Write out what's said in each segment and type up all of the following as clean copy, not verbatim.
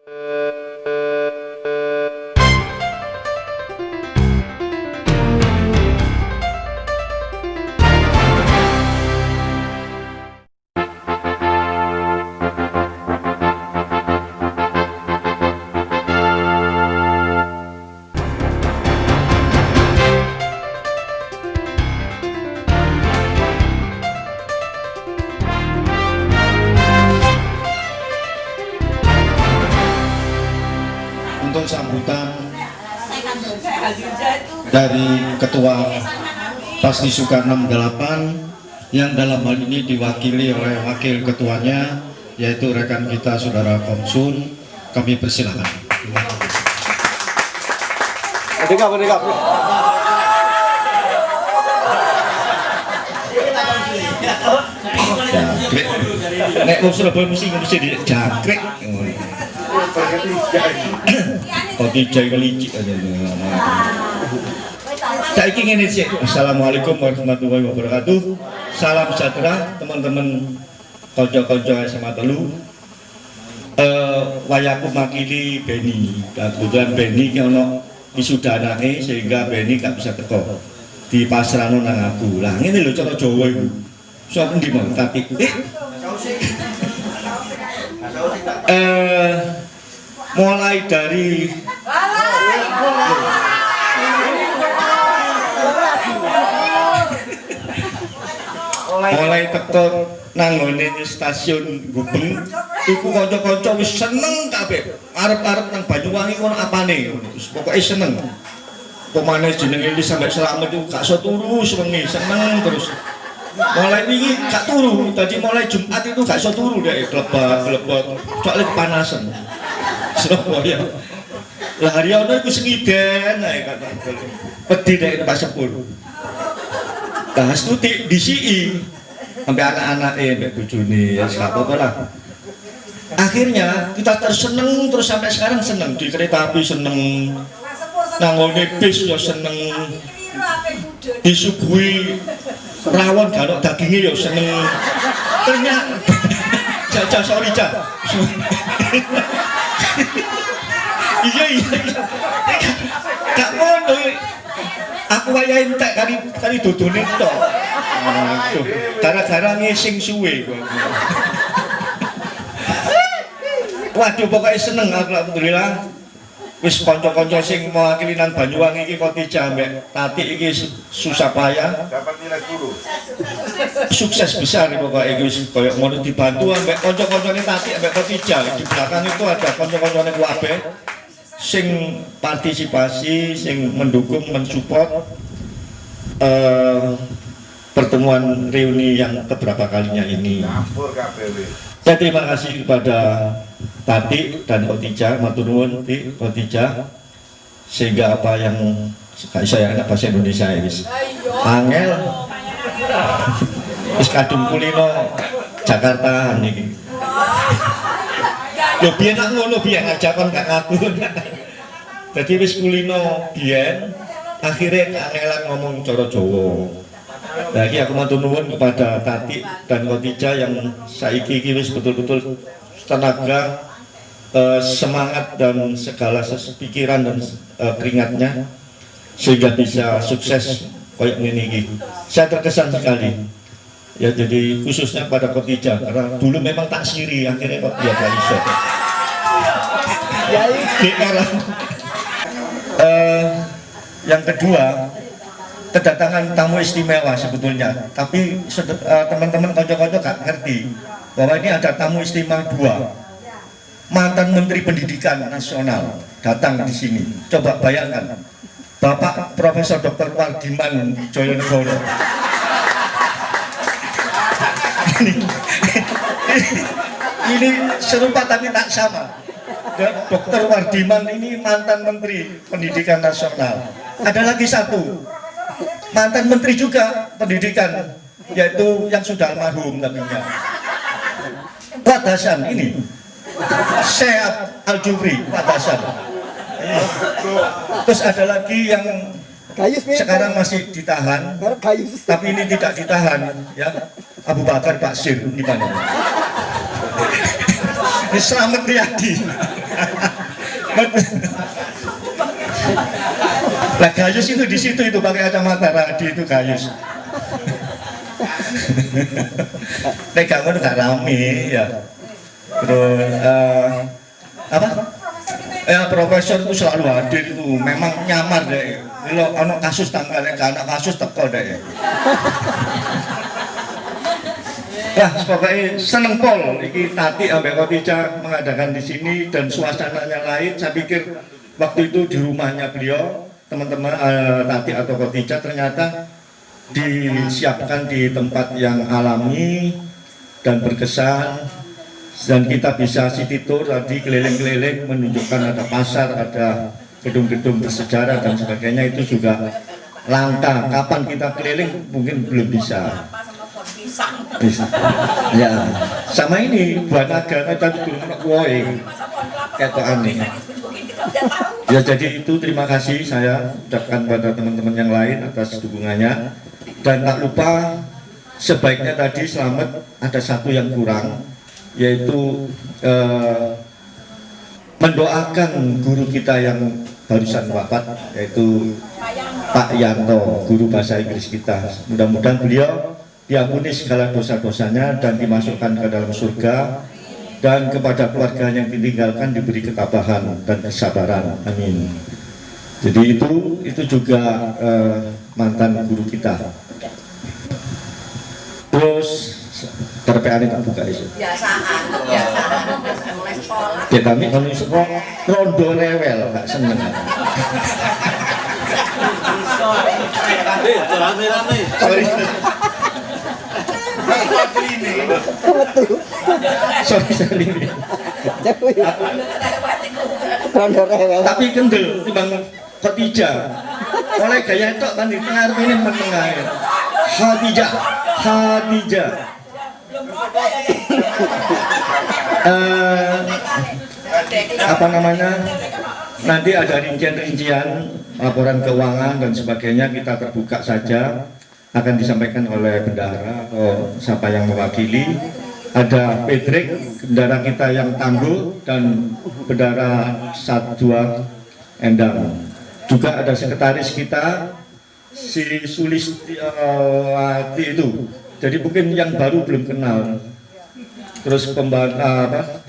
Untuk sambutan dari Ketua Pasdisuka 68 yang dalam hal ini diwakili oleh Wakil Ketuanya yaitu rekan kita Saudara Komsun, kami persilakan. Jangkrik, nek wong Surabaya mesti di jangkrik. Kopi jai kelicik aja. Saiki ngene sih. Assalamualaikum warahmatullahi wabarakatuh. Salam sejahtera teman-teman kanca-kanca SMA telu. Wayaku makili Beni. Kebetulan Beni ki ono wisuda anake sehingga Beni gak bisa teko. Di pasrano nang aku. Lah ngene lho cara Jawa iku. Sok endi mau tapi mulai dari teko nanggone stasiun Gubeng iku kanca-kanca wis seneng kabeh arep-arep nang Banyuwangi kono apane terus pokoke seneng pemane jenenge wis sampe Slamet itu gak iso turu sewengi seneng terus mulai ini gak turu tadi mulai Jumat itu gak iso turu deh klebot soalnya kepanasan Surabaya lah hari ono iku sengiden ae kata pedhi nek Pak Sepur lah astuti disiki sampai anak-anake mbek bojone ya gak apa-apa lah akhirnya kita terseneng terus sampai sekarang seneng di kereta api seneng nanggone bis ya seneng disuguhi rawon garuk dagingnya ya seneng ternyata jajah sorry jah iya gak ngono aku wayahe entek kali dodone tok gara-gara ngising suwe waduh pokoknya seneng alhamdulillah wis kanca-kanca sing mewakili nang Banyuwangi iki Khotijah mbek Tati iki susah payah dapat nilai guru sukses besar pokoknya iki wis koyo ngono dibantu ambek kanca-kancane Tati ambek Khotijah di belakang itu ada kanca-kancane kabeh sing partisipasi sing mendukung mensupport pertemuan reuni yang keberapa kalinya ini. Saya terima kasih kepada Tati dan Khotijah, matur nuwun Ti Khotijah sehingga apa yang saya ada bahasa Indonesia wis angel wis kadung kulino Jakarta niki lho biyen nak ngono biyen aja kon gak ngaku dadi wis kulino biyen akhirnya angelan ngomong cara Jawa. Nah iki aku matur nuwun kepada Tati dan Khotijah yang saiki iki wis betul-betul tenaga semangat dan segala pikiran dan keringatnya sehingga bisa sukses kayak ini. Saya terkesan sekali ya, jadi khususnya pada Khotijah karena dulu memang tak siri akhirnya kok dia gak iso yang kedua kedatangan tamu istimewa sebetulnya, tapi teman-teman kanca-kanca gak ngerti bahwa ini ada tamu istimewa dua, mantan Menteri Pendidikan Nasional datang di sini. Coba bayangkan, Bapak Profesor Dr. Wardiman Joyonegoro. Ini serupa tapi tak sama. Dr. Wardiman ini mantan Menteri Pendidikan Nasional. Ada lagi satu mantan Menteri juga Pendidikan, yaitu yang sudah almarhum namanya Pak Hasan ini. Syekh Al-Jufri, Pak Hasan. Terus ada lagi yang sekarang masih ditahan, tapi ini tidak ditahan, ya. Abu Bakar Pak Sir di mana? Slamet Riyadi. Lah Gayus itu di situ itu pakai kacamata Radi itu Gayus. Nek gak ngono gak rame ya. Terus apa? Ya profesor itu selalu hadir itu, memang nyamar deh. Kalau anak kasus tanggalnya, anak kasus teko deh. Nah, pokoknya seneng pol. Iki Tati ambek Khotijah mengadakan di sini dan suasananya lain. Saya pikir waktu itu di rumahnya beliau, teman-teman Tati atau Khotijah ternyata disiapkan di tempat yang alami dan berkesan. Dan kita bisa city tour tadi keliling-keliling menunjukkan ada pasar, ada gedung-gedung bersejarah dan sebagainya. Itu juga langka. Kapan kita keliling mungkin belum bisa. Bisa. Ya, sama ini buat naga tadi belum woi kayak aneh. Ya jadi itu terima kasih saya ucapkan pada teman-teman yang lain atas dukungannya dan tak lupa sebaiknya tadi Selamat ada satu yang kurang yaitu mendoakan guru kita yang barusan wafat yaitu Pak Yanto, guru bahasa Inggris kita. Mudah-mudahan beliau diampuni segala dosa-dosanya dan dimasukkan ke dalam surga, dan kepada keluarga yang ditinggalkan diberi ketabahan dan kesabaran. Amin. Jadi itu juga mantan guru kita. Terus terpeane tak buka itu. Biasaan mulai sekolah. Ya kami sekolah rondo rewel, gak seneng. Sorry. Sorry. Tapi kendel timbang Khotijah. Oleh gaya itu kan di tengah ini menengah. Khotijah. Apa namanya? Nanti ada rincian-rincian laporan keuangan dan sebagainya kita terbuka saja. Akan disampaikan oleh bendahara atau siapa yang mewakili. Ada Pedrik, bendahara kita yang tangguh, dan bendahara 1-2 Endang. Juga ada sekretaris kita si Sulistiawati itu. Jadi mungkin yang baru belum kenal. Terus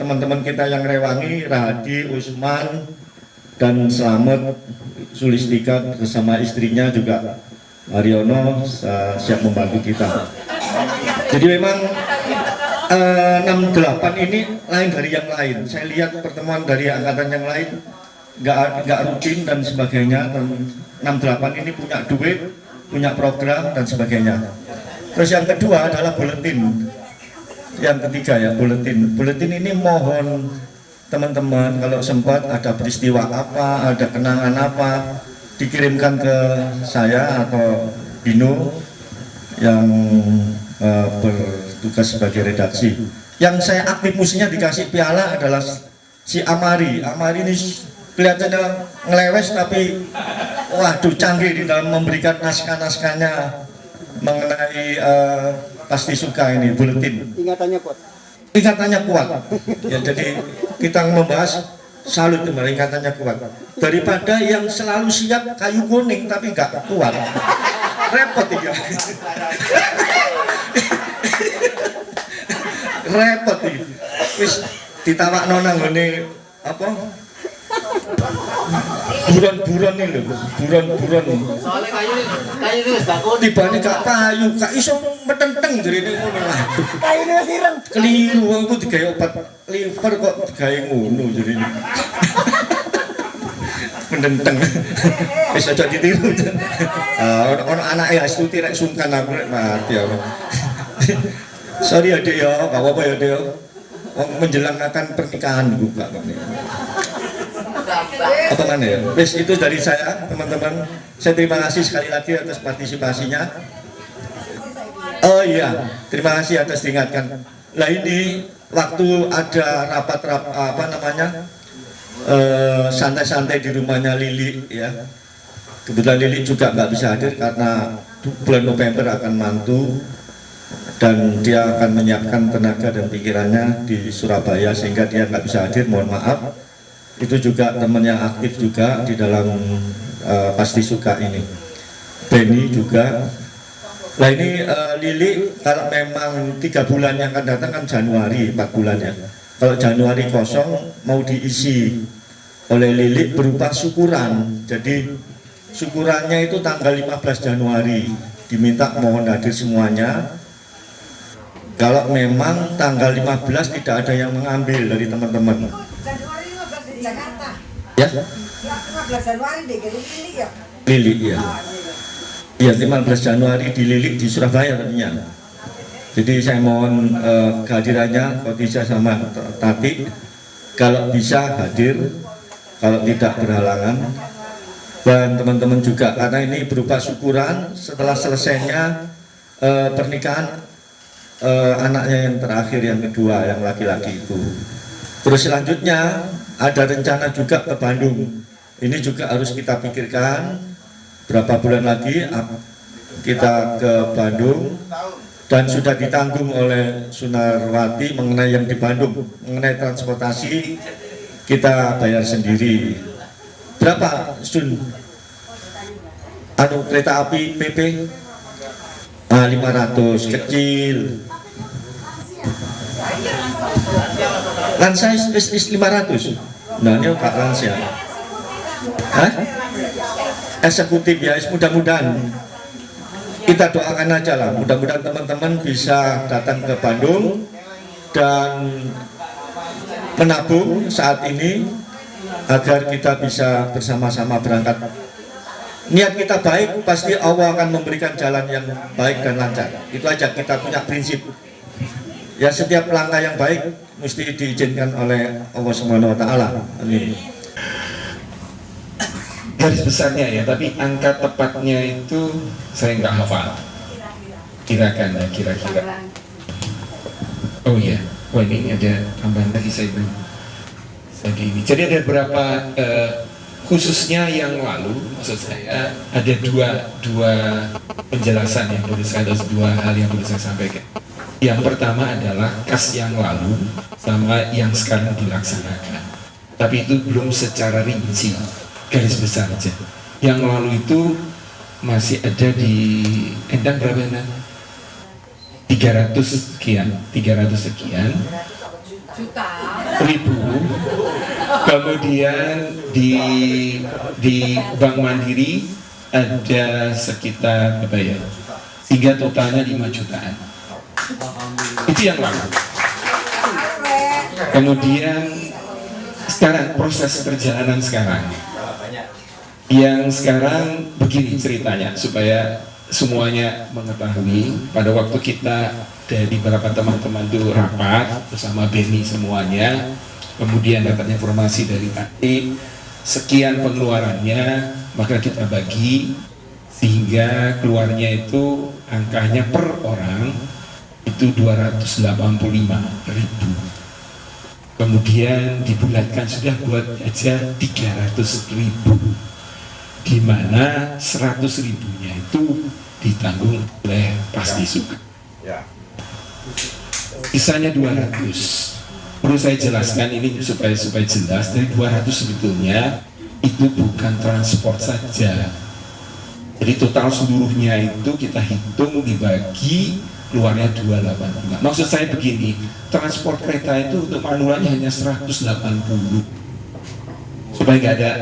teman-teman kita yang Rewangi, Radi, Usman, dan Selamat, Sulistika bersama istrinya juga Haryono siap membantu kita. Jadi memang 68 ini lain dari yang lain. Saya lihat pertemuan dari angkatan yang lain nggak rutin dan sebagainya. 68 ini punya duit, punya program dan sebagainya. Terus yang kedua adalah buletin. Yang ketiga ya buletin. Buletin ini mohon teman-teman kalau sempat ada peristiwa apa, ada kenangan apa, dikirimkan ke saya atau Bino yang bertugas sebagai redaksi. Yang saya aktif musinya dikasih piala adalah si Amari. Amari ini kelihatannya ngelewes tapi waduh canggih di dalam memberikan naskah-naskahnya mengenai pasti suka ini buletin. Ingatannya kuat. Ya jadi kita membahas salut ingatannya kuat daripada yang selalu siap kayu kuning tapi nggak kuat, repot ya. Repot iki wis ditawakno nang ngene apa buron-buron ini lho, buron-buron soalnya kayu wis bakon tibane gak payu gak iso metenteng jarine ngono lah. Kayune wis ireng keliru aku digawe obat liver kok digawe ngono jarine. Mententeng wis aja ditiru. Ono anake Astuti rek sungkan aku rek mati aku. Sorry adik ya, gak apa-apa ya adik. Menjelang akan pernikahan juga kok nih. Apa mana ya? Wes itu dari saya teman-teman. Saya terima kasih sekali lagi atas partisipasinya. Oh iya, terima kasih atas diingatkan. Lah ini waktu ada rapat apa namanya santai-santai di rumahnya Lili ya. Kebetulan Lili juga nggak bisa hadir karena bulan November akan mantu dan dia akan menyiapkan tenaga dan pikirannya di Surabaya sehingga dia nggak bisa hadir. Mohon maaf. itu juga teman yang aktif juga di dalam Pasti Suka ini. Benny juga. Nah ini Lili kalau memang 3 bulan yang akan datang kan Januari 4 bulan ya. Kalau Januari kosong mau diisi oleh Lili berupa syukuran. Jadi syukurannya itu tanggal 15 Januari. Diminta mohon hadir semuanya. Kalau memang tanggal 15 tidak ada yang mengambil dari teman-teman. Januari 15 di Jakarta. Ya? 15 Januari di Lili ya. Lili ya. Iya 15 Januari di Lili di Surabaya tentunya. Jadi saya mohon kehadirannya Khotijah sama Tati kalau bisa hadir, kalau tidak berhalangan, dan teman-teman juga karena ini berupa syukuran setelah selesainya pernikahan anaknya yang terakhir, yang kedua, yang laki-laki itu. Terus selanjutnya ada rencana juga ke Bandung. Ini juga harus kita pikirkan berapa bulan lagi kita ke Bandung, dan sudah ditanggung oleh Sunarwati mengenai yang di Bandung, mengenai transportasi kita bayar sendiri. Berapa Sun? Kereta api PP 500 kecil. Lansia is 500. Nah ini Pak Lansia. Hah? Eksekutif ya, mudah-mudahan kita doakan aja lah, mudah-mudahan teman-teman bisa datang ke Bandung dan menabung saat ini agar kita bisa bersama-sama berangkat. Niat kita baik, pasti Allah akan memberikan jalan yang baik dan lancar. Itu aja, kita punya prinsip. Ya setiap langkah yang baik mesti diizinkan oleh Allah Subhanahu wa Ta'ala. Amin. Garis besarnya ya, tapi angka tepatnya itu saya nggak hafal. Kirakan ya, kira-kira. Oh iya, oh ini ada tambahan lagi saya belum. Jadi ada beberapa khususnya yang lalu, maksud saya ada dua penjelasan yang boleh saya, ada 2 hal yang boleh saya sampaikan. Yang pertama adalah kas yang lalu sama yang sekarang dilaksanakan, tapi itu belum secara rinci, garis besar aja. Yang lalu itu masih ada di Endang berapa Endang? 300 sekian ribu. Kemudian di Bank Mandiri ada sekitar apa ya, sehingga totalnya 5 jutaan. Itu yang lalu. Kemudian sekarang proses perjalanan sekarang. Yang sekarang begini ceritanya supaya semuanya mengetahui. Pada waktu kita dari beberapa teman-teman itu rapat bersama Benny semuanya, kemudian dapat informasi dari Tati sekian pengeluarannya, maka kita bagi sehingga keluarnya itu angkanya per orang itu 285.000. Kemudian dibulatkan sudah buat aja 300.000, di mana 100.000-nya itu ditanggung oleh Pasti Suka. Sisanya 200. Perlu saya jelaskan ini supaya jelas, dari 200 sebetulnya itu bukan transport saja. Jadi total seluruhnya itu kita hitung dibagi keluarnya 285. Maksud saya begini, transport kereta itu untuk manualnya hanya 180. Supaya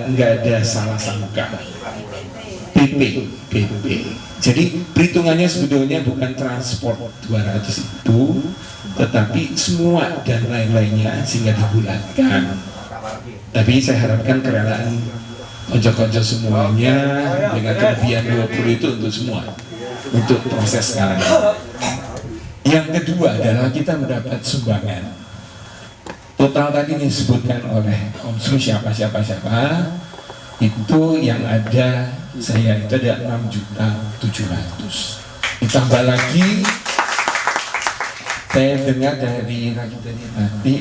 nggak ada salah sangka. PP. Jadi perhitungannya sebetulnya bukan transport 200 itu, tetapi semua dan lain-lainnya sehingga dibulatkan. Tapi saya harapkan kerelaan konco-konco semuanya dengan kelebihan 20 itu untuk semua, untuk proses sekarang. Yang kedua adalah kita mendapat sumbangan. Total tadi disebutkan oleh Komsu siapa itu yang ada saya itu ada 6.700.000. Ditambah lagi saya dengar dari tadi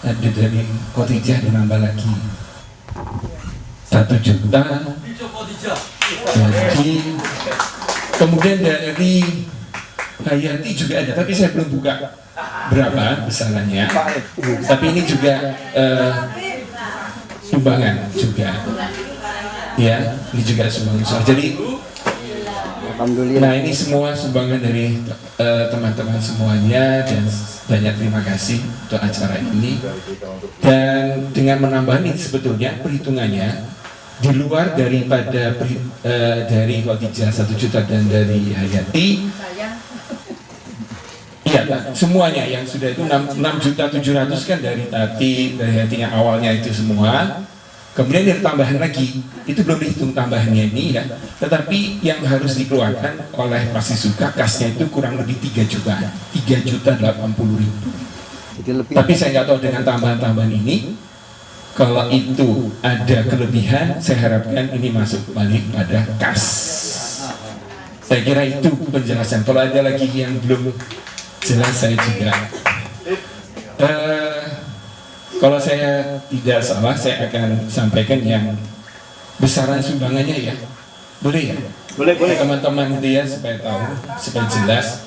ada dari Khotijah ditambah lagi 1 juta. Jadi kemudian dari Hayati juga ada, tapi saya belum buka berapa besarannya. Tapi ini juga sumbangan juga. Ya, ini juga sumbangan. Jadi Alhamdulillah. nah ini semua sumbangan dari teman-teman semuanya, dan banyak terima kasih untuk acara ini. Dan dengan menambah ini sebetulnya perhitungannya di luar daripada dari Khadijah 1 juta dan dari Hayati, iya semuanya yang sudah itu 6.700.000 kan dari Tati, dari Hayati yang awalnya itu semua. Kemudian ada tambahan lagi, itu belum dihitung tambahannya ini ya, tetapi yang harus dikeluarkan oleh Pasti Suka kasnya itu kurang lebih 3 juta, 3.080.000. Jadi lebih. Tapi saya nggak tahu dengan tambahan-tambahan ini, kalau itu ada kelebihan, saya harapkan ini masuk balik pada kas. Saya kira itu penjelasan. Kalau ada lagi yang belum jelas, saya juga. Kalau saya tidak salah, saya akan sampaikan yang besaran sumbangannya ya. Boleh ya? Boleh. Teman-teman itu ya, supaya tahu, supaya jelas.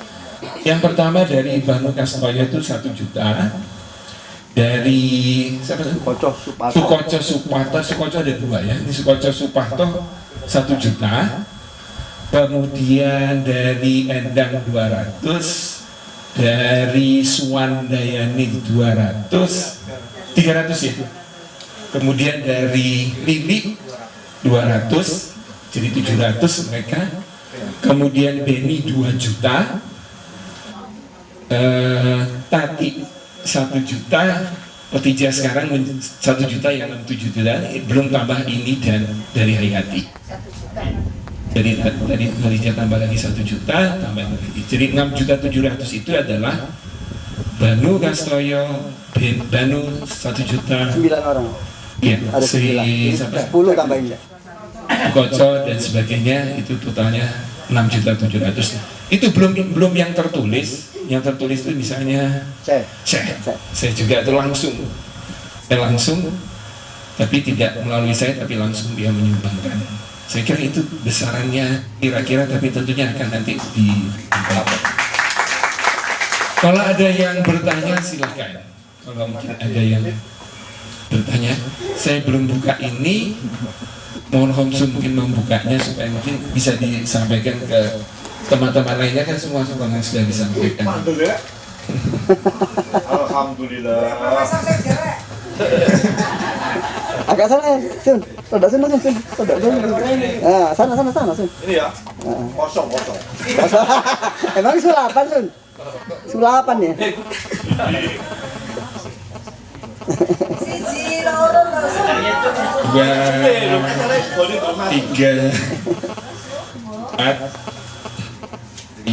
Yang pertama dari Banu Kastoyo itu 1 juta. Dari siapa? Sukoco Suparto. Sukoco ada 2 ya. Ini Sukoco Suparto 1 juta. Kemudian dari Endang 200. Dari Suwandayani 200. 300 ya. Kemudian dari Lili 200, jadi 700 mereka. Kemudian Beni 2 juta, Tati 1 juta, Petija sekarang 1 juta yang 7 juta, belum tambah ini dan dari Hayati. Jadi tadi Petija tambah lagi 1 juta, tambah lagi. Jadi 6.700.000 itu adalah Banu Kastoyo, Banu 1 juta, 9 orang. iya, Ada 9. 10 tambahin ya. Koco dan sebagainya, itu totalnya 6.700.000. Itu belum yang tertulis. Yang tertulis itu misalnya saya juga itu langsung, tapi tidak melalui saya, tapi langsung dia menyumbangkan. Saya kira itu besarannya kira-kira, tapi tentunya akan nanti dilapor. Kalau ada yang bertanya silakan. Kalau mungkin ada yang bertanya, saya belum buka ini, mohon Homsu mungkin membukanya supaya mungkin bisa disampaikan ke teman-teman lainnya, kan semua sumbangan sudah disampaikan. Alhamdulillah. Masa saya jelek. Agak sana, Sun. Roda Sun, Sun. Roda Sun. Nah, sana, Sun. Ini ya. Kosong. Emang sulapan, Sun? Sulapan ya? Siji, loro, loro. 2, 3, 4, 5,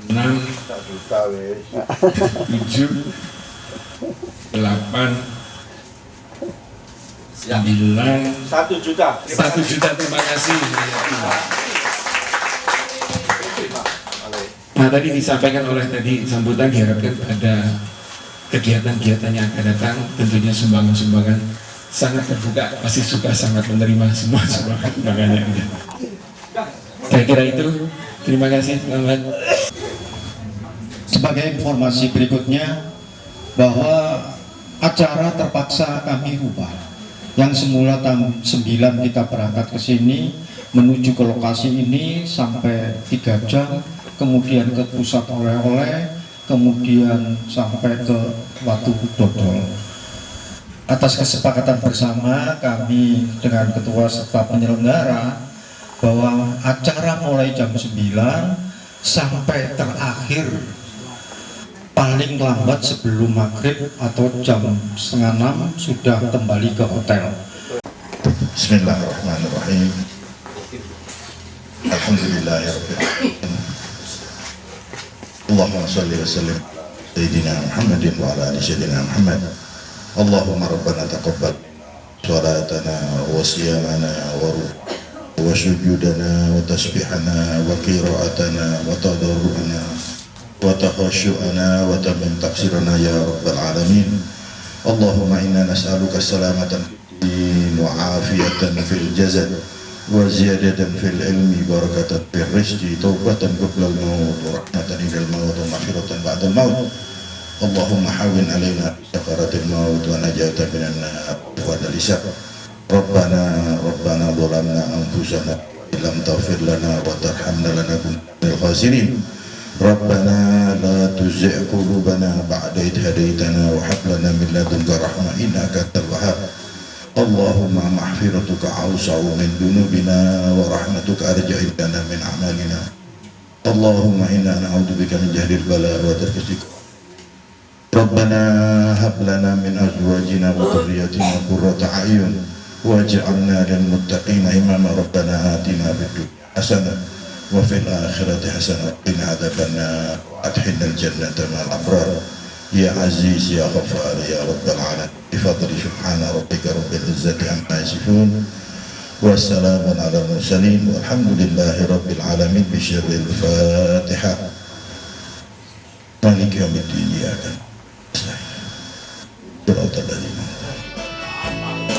6, 7, 8, 9, 1 juta. 1 juta. Terima kasih. Nah, tadi disampaikan oleh tadi sambutan, diharapkan ada kegiatan-kegiatan yang akan datang, tentunya sumbangan-sumbangan sangat terbuka, Pasti Suka sangat menerima semua sumbangan yang ada. Saya kira itu. Terima kasih, selamat. Sebagai informasi berikutnya, bahwa acara terpaksa kami ubah. Yang semula jam 9 kita berangkat ke sini, menuju ke lokasi ini sampai 3 jam, kemudian ke pusat oleh-oleh, kemudian sampai ke Watu Dodol. Atas kesepakatan bersama kami dengan ketua serta penyelenggara, bahwa acara mulai jam 9 sampai terakhir paling lambat sebelum maghrib atau jam 5:30 sudah kembali ke hotel. Bismillahirrahmanirrahim. Alhamdulillahirrahmanirrahim. Allahumma salli wa sallim Sayyidina Muhammadin wa ala ali Sayyidina Muhammad. Allahumma rabbana taqabbal salatana wa siyamana wa sujudana wa tasbihana wa qira'atana wa tadarru'ana wa takhashu'ana wa tamim taqsirana ya rabbal alamin. Allahumma inna nas'aluka salamatan wa afiyatan fil jasad wa ziyadatan fil ilmi barakatan fil rizqi taubatan qabla al-maut wa rahmatan ila al-maut wa maghfiratan ba'da al-maut. اللهم حاول علينا بسكرات الموت ونجاة من النار والحساب. ربنا ظلمنا أنفسنا وإن لم تغفر لنا وترحمنا لنكن من الخاسرين. ربنا لا تزغ قلوبنا بعد إذ هديتنا وهب لنا من لدنك رحمة إنك أنت الوهاب. اللهم مغفرتك أوسع من ذنوبنا ورحمتك أرجى عندنا من أعمالنا. اللهم إنا نعوذ بك من جهل البلاء ودرك الشقاء. ربنا هب لنا من أزواجنا وذرياتنا قرة أعين واجعلنا للمتقين إماما. ربنا آتنا في الدنيا حسنة وفي الآخرة حسنة وقنا عذاب النار وأدخلنا الجنة مع الأبرار يا عزيز يا غفار يا رب العالمين. بفضل سبحان ربك رب العزة عما يصفون والسلام على المرسلين والحمد لله رب العالمين. بشر الفاتحة. مالك يوم الدين إياك نستعين.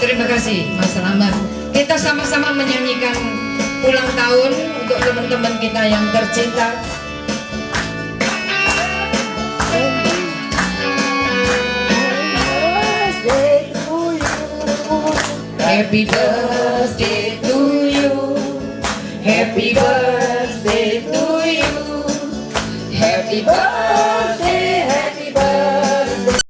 Terima kasih Mas Rahmat. Kita sama-sama menyanyikan ulang tahun untuk teman-teman kita yang tercinta. Happy birthday to you. Happy birthday to you. Happy birthday.